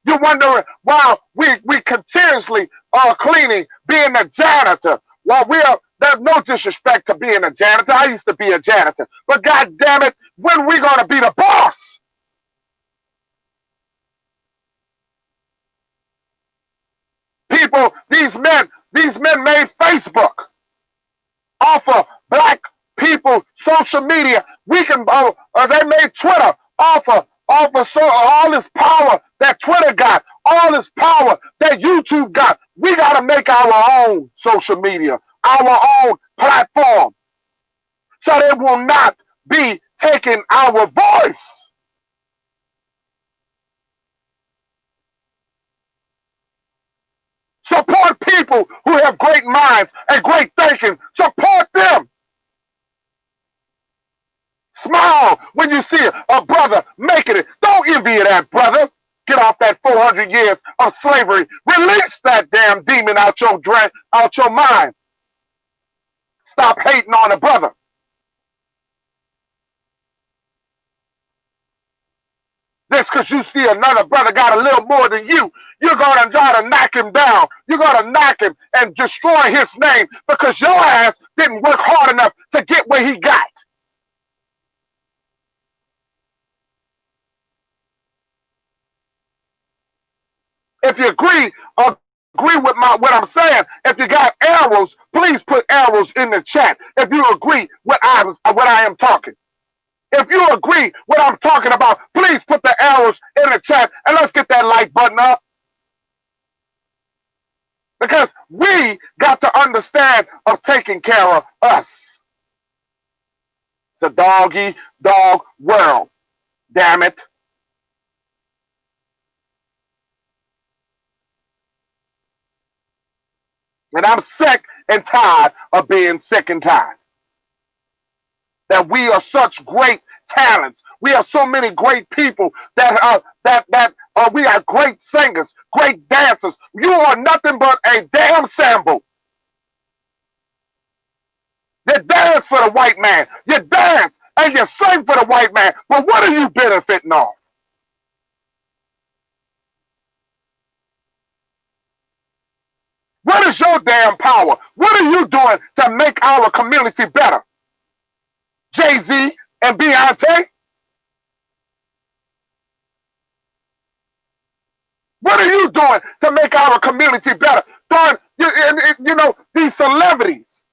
You wonder why we continuously are cleaning, being a janitor. While there's no disrespect to being a janitor. I used to be a janitor. But God damn it, when are we going to be the boss? People, these men made Facebook off of black people, social media. We can, they made Twitter off of all this power that Twitter got, all this power that YouTube got. We got to make our own social media, our own platform, so they will not be taking our voice. Support people who have great minds and great thinking. Support them. Smile when you see a brother making it. Don't envy that brother. Get off that 400 years of slavery. Release that damn demon out your mind. Stop hating on a brother. Just because you see another brother got a little more than you, you're going to try to knock him down. You're going to knock him and destroy his name because your ass didn't work hard enough to get where he got. If you agree with what I'm saying. If you got arrows, please put arrows in the chat. If you agree what I am talking. If you agree what I'm talking about, please put the arrows in the chat and let's get that like button up. Because we got to understand of taking care of us. It's a dog world. Damn it. And I'm sick and tired of being sick and tired. That we are such great talents. We have so many great people that we are great singers, great dancers. You are nothing but a damn sample. You dance for the white man. You dance and you sing for the white man. But what are you benefiting off? What is your damn power? What are you doing to make our community better? Jay-Z and Beyonce? What are you doing to make our community better? These celebrities.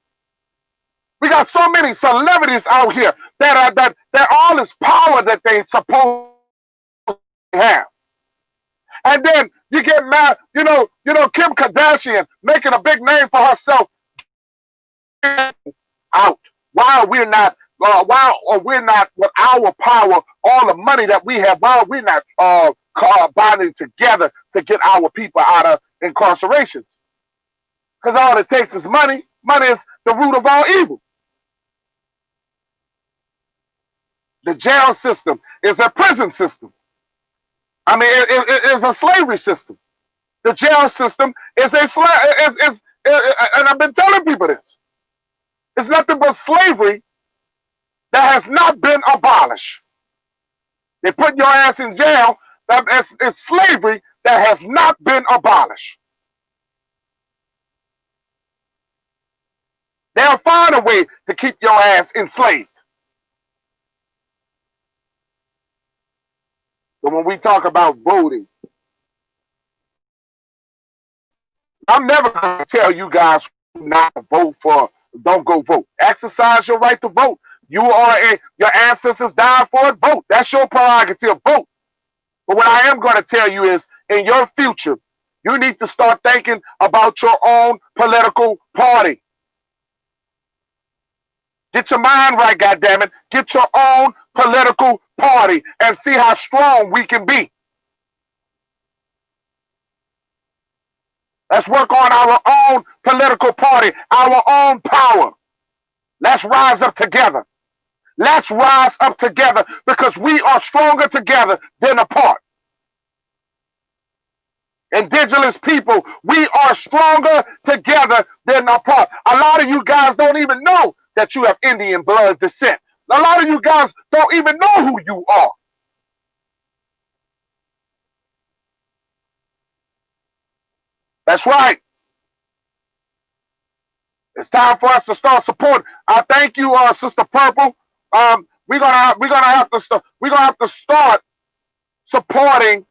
We got so many celebrities out here that all this power that they supposed to have. And then you get mad, Kim Kardashian making a big name for herself out. Why are we not with our power, all the money that we have, why are we not bonding together to get our people out of incarceration? Because all it takes is money. Money is the root of all evil. The jail system is a prison system. I mean, it's a slavery system. The jail system is and I've been telling people this. It's nothing but slavery that has not been abolished. They put your ass in jail. It's slavery that has not been abolished. They'll find a way to keep your ass enslaved. So when we talk about voting, I'm never going to tell you guys not to vote for, don't go vote. Exercise your right to vote. Your ancestors died for it, vote. That's your prerogative, vote. But what I am going to tell you is, in your future, you need to start thinking about your own political party. Get your mind right, goddammit. Get your own political party and see how strong we can be. Let's work on our own political party, our own power. Let's rise up together. Let's rise up together because we are stronger together than apart. Indigenous people, we are stronger together than apart. A lot of you guys don't even know that you have Indian blood descent. A lot of you guys don't even know who you are. That's right. It's time for us to start supporting. I thank you, Sister Purple. We're gonna have to start supporting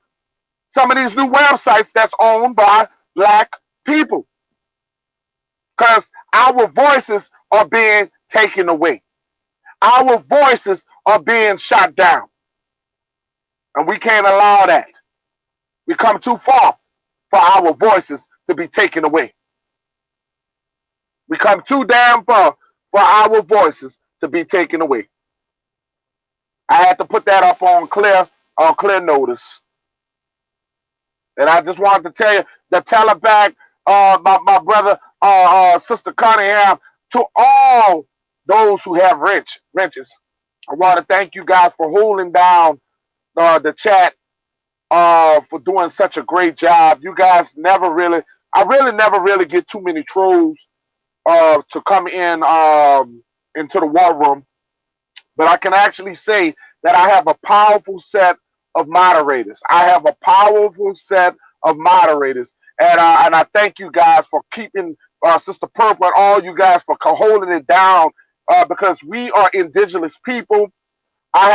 some of these new websites that's owned by black people, because our voices are being taken away. Our voices are being shot down, and we can't allow that. We come too far for our voices to be taken away. We come too damn far for our voices to be taken away. I had to put that up on clear notice. And I just wanted to tell you the Taliban, my brother, Sister Cunningham, to all those who have wrenches. I want to thank you guys for holding down the chat, for doing such a great job. You guys I really never really get too many trolls to come in into the war room, but I can actually say that I have a powerful set of moderators. I have a powerful set of moderators, and I thank you guys for keeping Sister Purple and all you guys for holding it down, because we are indigenous people. I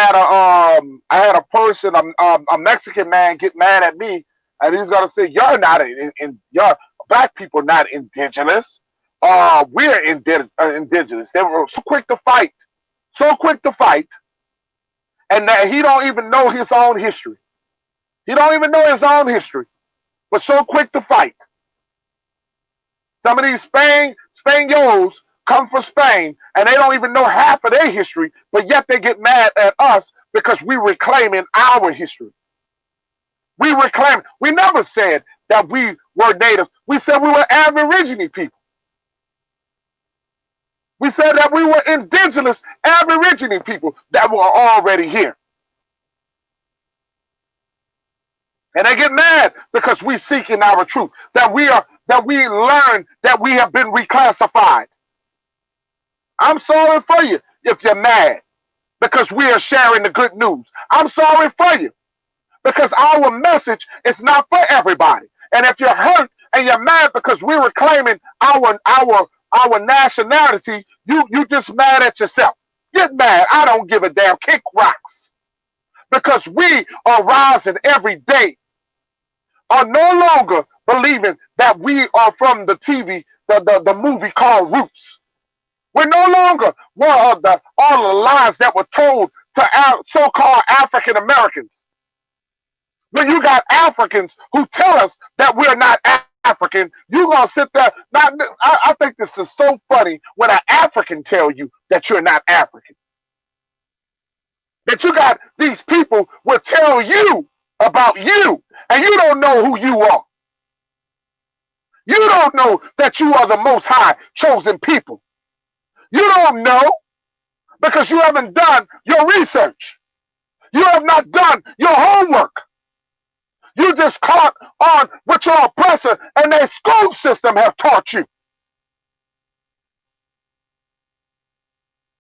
had a person, a Mexican man, get mad at me, and he's gonna say, "You're not you're black people, not indigenous. We're indigenous." They were so quick to fight, and that he don't even know his own history. He don't even know his own history, but so quick to fight. Some of these Spaniards come from Spain, and they don't even know half of their history, but yet they get mad at us because we reclaiming our history. We never said that we were native. We said we were Aborigine people. We said that we were indigenous Aborigine people that were already here. And they get mad because we seeking our truth, that we learn that we have been reclassified. I'm sorry for you if you're mad because we are sharing the good news. I'm sorry for you because our message is not for everybody. And if you're hurt and you're mad because we're reclaiming our nationality, you just mad at yourself. Get mad. I don't give a damn. Kick rocks. Because we are rising every day, are no longer believing that we are from the TV, the movie called Roots. We're no longer all the lies that were told to so-called African Americans. When you got Africans who tell us that we're not African, you're going to sit there. I think this is so funny when an African tell you that you're not African. That you got these people will tell you about you, and you don't know who you are. You don't know that you are the Most High chosen people. You don't know because you haven't done your research. You have not done your homework. You just caught on what your oppressor and their school system have taught you.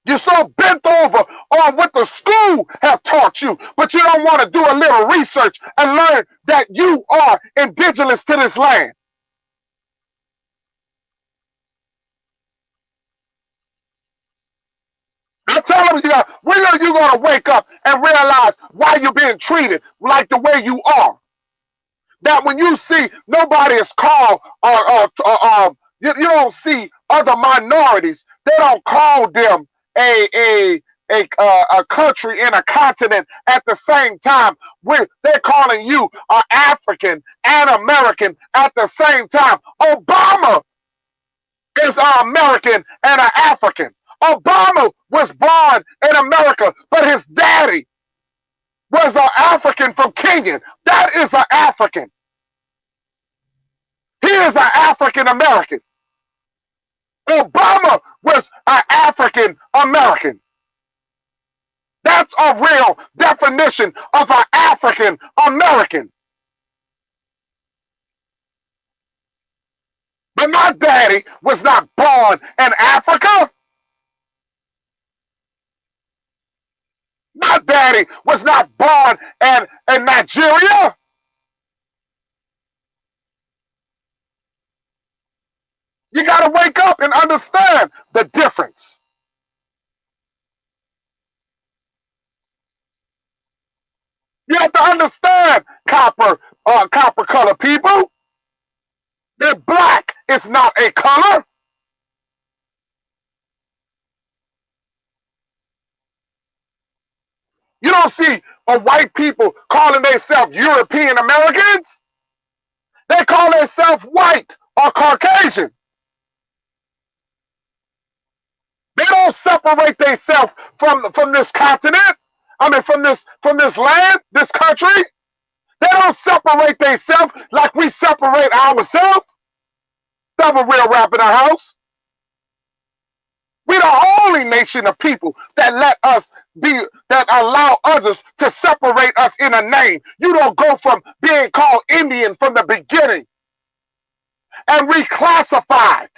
You're so bent over on what the school have taught you, but you don't want to do a little research and learn that you are indigenous to this land. I tell them, when are you going to wake up and realize why you're being treated like the way you are? That when you see nobody is called, you don't see other minorities, they don't call them a country and a continent at the same time. They're calling you an African and American at the same time. Obama is an American and an African. Obama was born in America, but his daddy was an African from Kenya. That is an African. He is an African American. Obama was an African American. That's a real definition of an African American. But my daddy was not born in Africa. My daddy was not born in Nigeria. You got to wake up and understand the difference. You have to understand copper color people. That black is not a color. You don't see white people calling themselves European Americans. They call themselves white or Caucasian. They don't separate themselves from this continent. I mean, from this land, this country. They don't separate themselves like we separate ourselves. Double real rap in the house. We're the only nation of people that that allow others to separate us in a name. You don't go from being called Indian from the beginning and reclassified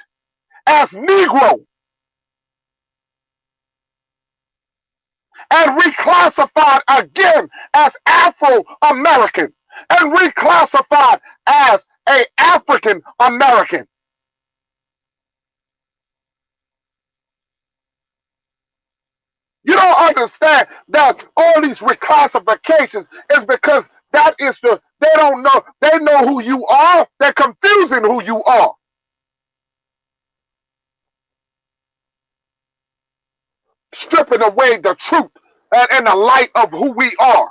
as Negro and reclassified again as Afro-American and reclassified as a African American. You don't understand that all these reclassifications is because they don't know, they know who you are, they're confusing who you are. Stripping away the truth and the light of who we are.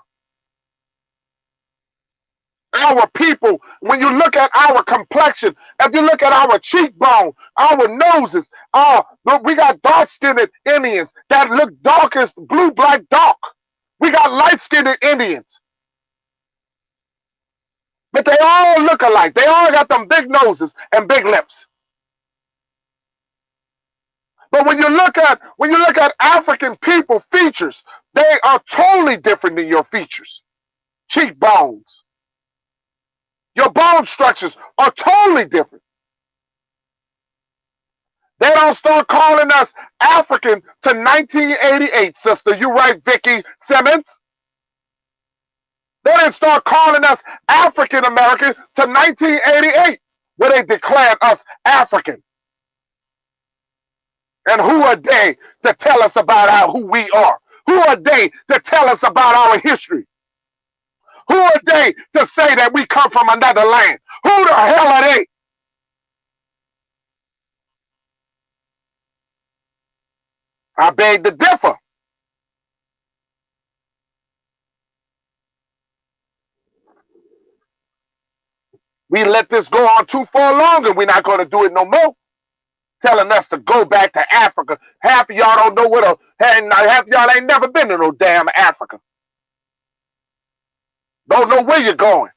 Our people, when you look at our complexion, if you look at our cheekbone, our noses, we got dark-skinned Indians that look dark as blue, black, dark. We got light-skinned Indians. But they all look alike. They all got them big noses and big lips. But when you look at African people features, they are totally different than your features. Cheekbones. Your bone structures are totally different. They don't start calling us African to 1988, sister. You right, Vicky Simmons? They didn't start calling us African American to 1988, where they declared us African. And who are they to tell us about who we are? Who are they to tell us about our history? Who are they to say that we come from another land? Who the hell are they? I beg to differ. We let this go on too far long and we're not going to do it no more. Telling us to go back to Africa. Half of y'all don't know half of y'all ain't never been to no damn Africa. Don't know where you're going.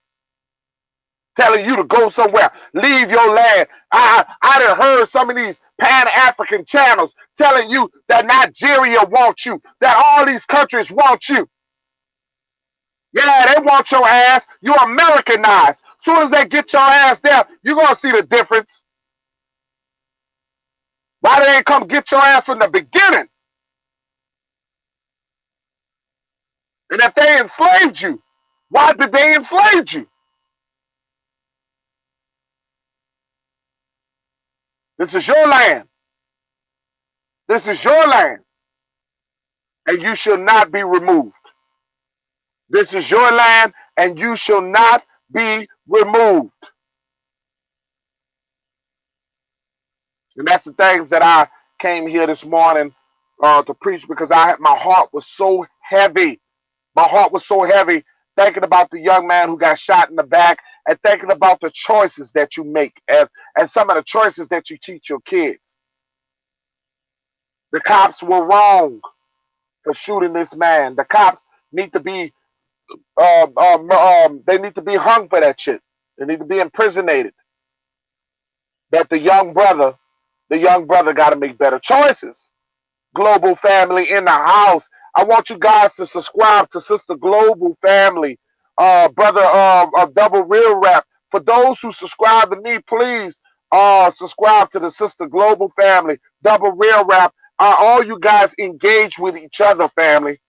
Telling you to go somewhere. Leave your land. I done heard some of these Pan-African channels telling you that Nigeria wants you, that all these countries want you. Yeah, they want your ass. You Americanized. Soon as they get your ass there, you're going to see the difference. Why they ain't come get your ass from the beginning? And if they enslaved you, why did they enslave you? This is your land. This is your land. And you shall not be removed. This is your land and you shall not be removed. And that's the things that I came here this morning to preach, because my heart was so heavy. My heart was so heavy thinking about the young man who got shot in the back and thinking about the choices that you make and some of the choices that you teach your kids. The cops were wrong for shooting this man. The cops need to be they need to be hung for that shit. They need to be imprisonated. But the young brother got to make better choices. Global family in the house. I want you guys to subscribe to Sister Global Family, brother of Double Real Rap. For those who subscribe to me, please Subscribe to the Sister Global family, Double Real Rap. All you guys engage with each other, family.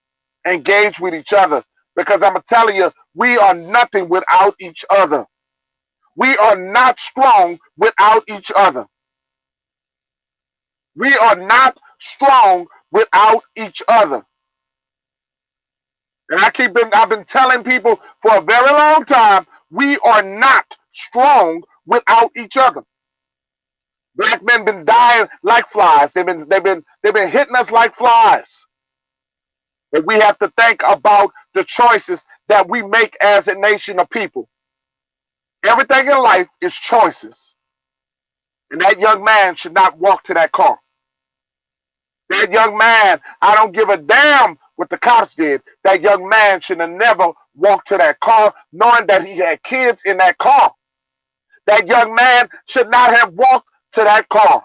Engage with each other. Because I'm telling you, we are nothing without each other. We are not strong without each other. We are not strong without each other. And I've been telling people for a very long time, we are not strong without each other. Black men been dying like flies. They've been hitting us like flies. And we have to think about the choices that we make as a nation of people. Everything in life is choices. And that young man should not walk to that car. That young man, I don't give a damn what the cops did. That young man should have never walked to that car knowing that he had kids in that car. That young man should not have walked to that car.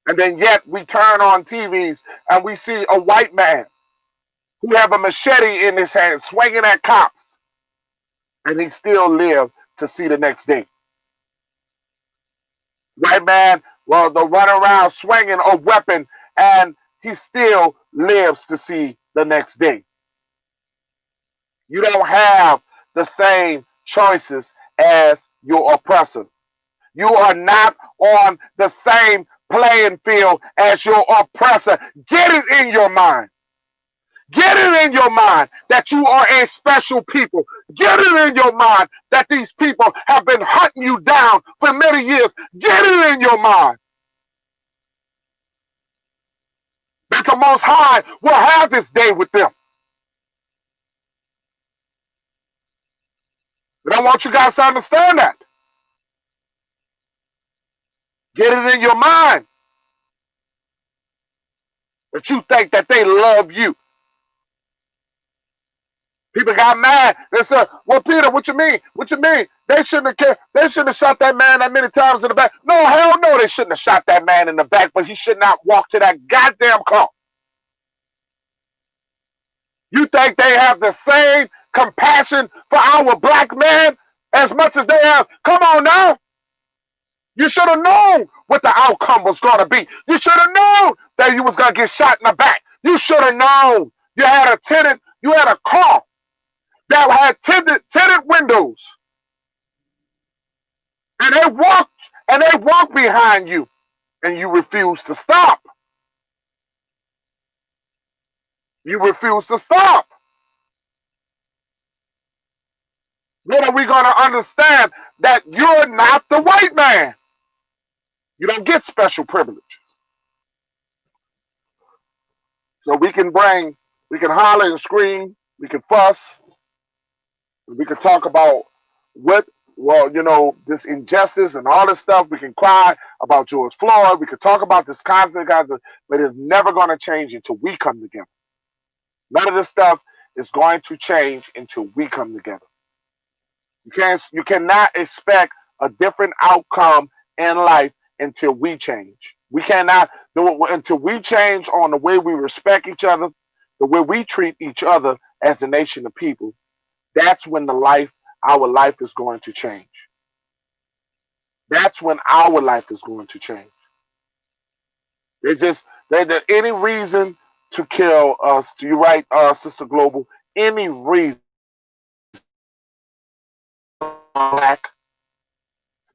And then yet we turn on TVs and we see a white man who have a machete in his hand swinging at cops. And he still lived to see the next day. White man, well, they'll run around swinging a weapon and he still lives to see the next day. You don't have the same choices as your oppressor. You are not on the same playing field as your oppressor. Get it in your mind. Get it in your mind that you are a special people. Get it in your mind that these people have been hunting you down for many years. Get it in your mind that the Most High will have this day with them. And I want you guys to understand that. Get it in your mind that you think that they love you. People got mad. They said, well, Peter, what you mean? What you mean? They shouldn't have cared. They shouldn't have shot that man that many times in the back. No, hell no, they shouldn't have shot that man in the back, but he should not walk to that goddamn car. You think they have the same compassion for our black man as much as they have? Come on now. You should have known what the outcome was going to be. You should have known that you was going to get shot in the back. You should have known. You had a tenant, you had a car that had tinted windows. And they walked behind you and you refused to stop. You refused to stop. When are we going to understand that you're not the white man? You don't get special privilege. So we can holler and scream, we can fuss, we can talk about this injustice and all this stuff. We can cry about George Floyd. We can talk about this constant, but it's never going to change until we come together. None of this stuff is going to change until we come together. You cannot expect a different outcome in life until we change. We cannot do it until we change on the way we respect each other, the way we treat each other as a nation of people. That's when our life is going to change. That's when our life is going to change. There's any reason to kill us. Do you right, Sister Global? Any reason, black.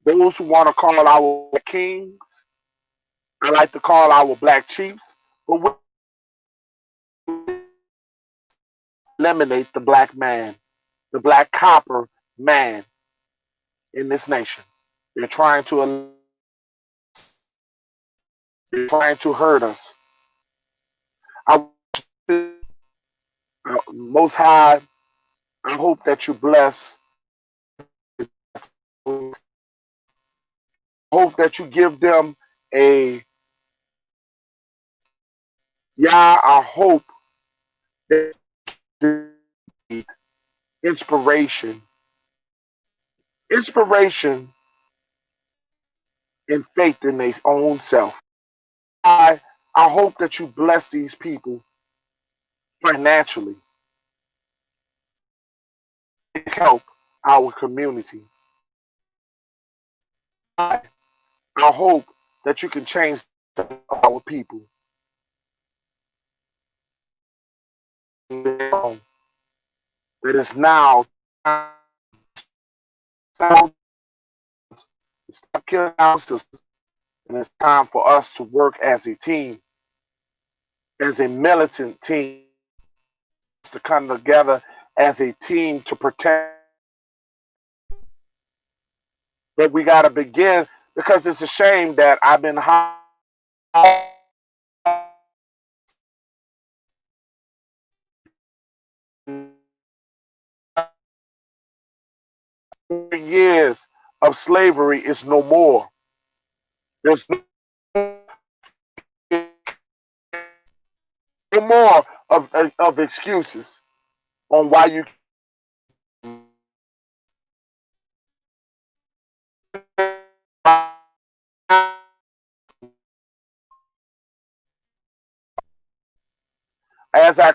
Those who want to call our kings, I like to call our black chiefs, but we eliminate the black man, the black copper man in this nation. They're trying to hurt us. Most High, I hope that you bless. I hope that you give them I hope that inspiration and faith in their own self. I hope that you bless these people financially. Help our community. I hope that you can change our people. That it's now time to stop killing our sisters, and it's time for us to work as a team, as a militant team, to come together as a team to protect. But we got to begin because it's a shame that I've been years of slavery is no more. There's no more of excuses on why you as I